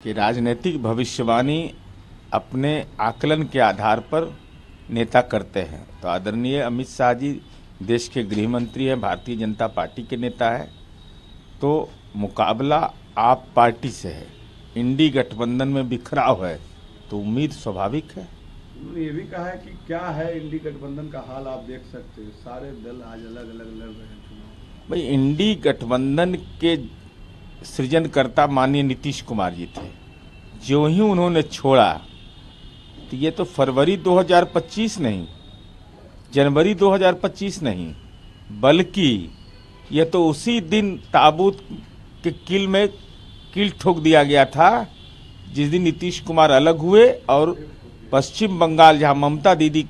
कि राजनीतिक भविष्यवाणी अपने आकलन के आधार पर नेता करते हैं। तो आदरणीय अमित शाह जी देश के गृह मंत्री हैं, भारतीय जनता पार्टी के नेता है, तो मुकाबला आप पार्टी से है, इंडी गठबंधन में बिखराव है, तो उम्मीद स्वाभाविक है। उन्होंने ये भी कहा है कि क्या है इंडी गठबंधन का हाल, आप देख सकते हैं सारे दल आज अलग अलग लड़ रहे हैं चुनाव। भाई, इंडी गठबंधन के सृजनकर्ता माननीय नीतीश कुमार जी थे। जो ही उन्होंने छोड़ा तो ये तो फरवरी 2025 नहीं, जनवरी 2025 नहीं, बल्कि ये तो उसी दिन ताबूत के कील में कील ठोक दिया गया था जिस दिन नीतीश कुमार अलग हुए और पश्चिम बंगाल जहां ममता दीदी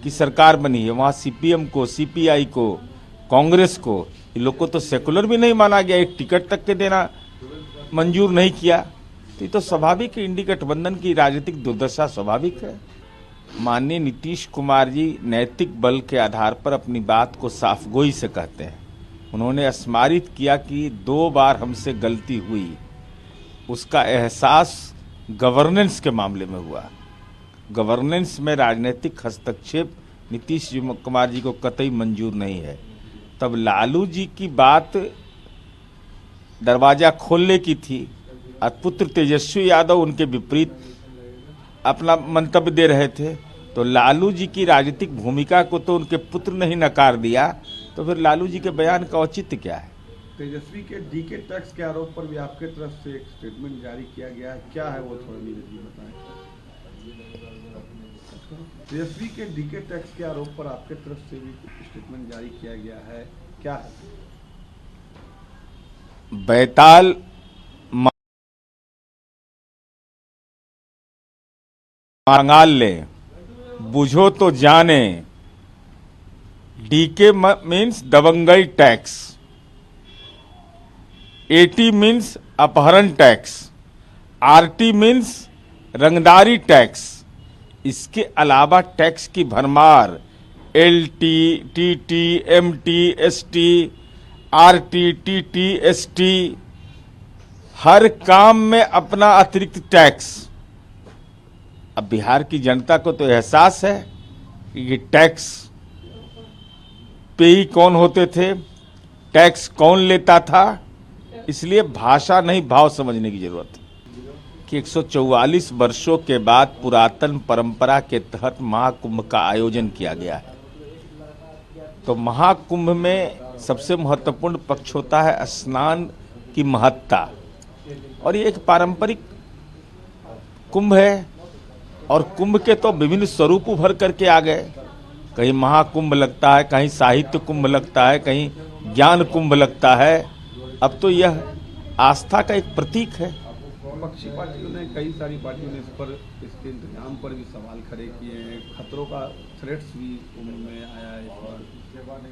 की सरकार बनी है वहां सीपीएम को, सीपीआई को, कांग्रेस को, इन लोग को तो सेकुलर भी नहीं माना गया, एक टिकट तक के देना मंजूर नहीं किया। तो ये तो स्वाभाविक है, इंडी गठबंधन की राजनीतिक दुर्दशा स्वाभाविक है। माननीय नीतीश कुमार जी नैतिक बल के आधार पर अपनी बात को साफगोई से कहते हैं। उन्होंने स्मारित किया कि 2 बार हमसे गलती हुई, उसका एहसास गवर्नेंस के मामले में हुआ। गवर्नेंस में राजनीतिक हस्तक्षेप नीतीश कुमार जी को कतई मंजूर नहीं है। तब लालू जी की बात दरवाजा खोलने की थी और पुत्र तेजस्वी यादव उनके विपरीत अपना मंतव्य दे रहे थे, तो लालू जी की राजनीतिक भूमिका को तो उनके पुत्र ने ही नकार दिया, तो फिर लालू जी के बयान का औचित्य क्या है? तेजस्वी के डीके टैक्स के आरोप पर भी आपके तरफ से एक स्टेटमेंट जारी किया गया है, क्या है वो थोड़ा नीरज जी बताएं। तेजस्वी के डीके टैक्स के आरोप पर आपके तरफ से भी स्टेटमेंट जारी किया गया है, क्या है? बैताल मांगाल ले, बुझो तो जाने, डीके मीन्स दबंगई टैक्स, एटी मीन्स अपहरण टैक्स, आरटी मीन्स रंगदारी टैक्स। इसके अलावा टैक्स की भरमार, LT, TT, MT, ST, RT, TT, ST, हर काम में अपना अतिरिक्त टैक्स। अब बिहार की जनता को तो एहसास है कि ये टैक्स पे ही कौन होते थे, टैक्स कौन लेता था, इसलिए भाषा नहीं भाव समझने की जरूरत है कि 144 वर्षों के बाद पुरातन परंपरा के तहत महाकुंभ का आयोजन किया गया है। तो महाकुंभ में सबसे महत्वपूर्ण पक्ष होता है स्नान की महत्ता, और ये एक पारंपरिक कुंभ है, और कुंभ के तो विभिन्न स्वरूप उभर करके आ गए। कहीं महाकुंभ लगता है, कहीं साहित्य कुंभ लगता है, कहीं ज्ञान कुंभ लगता है। अब तो यह आस्था का एक प्रतीक है। विपक्षी पार्टियों ने, कई सारी पार्टियों ने इस पर, इसके इंतजाम पर भी सवाल खड़े किए हैं, खतरों का थ्रेट्स भी कुंभ में आया है इस बार।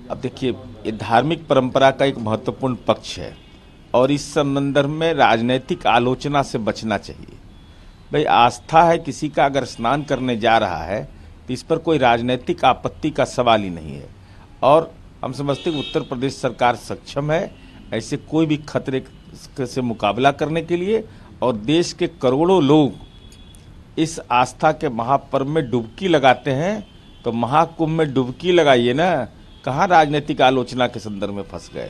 अब देखिए, ये धार्मिक परंपरा का एक महत्वपूर्ण पक्ष है और इस संदर्भ में राजनीतिक आलोचना से बचना चाहिए। भाई, आस्था है किसी का, अगर स्नान करने जा रहा है तो इस पर कोई राजनीतिक आपत्ति का सवाल ही नहीं है। और हम समझते हैं उत्तर प्रदेश सरकार सक्षम है ऐसे कोई भी खतरे से मुकाबला करने के लिए, और देश के करोड़ों लोग इस आस्था के महापर्व में डुबकी लगाते हैं। तो महाकुंभ में डुबकी लगाइए ना, कहाँ राजनीतिक आलोचना के संदर्भ में फंस गए।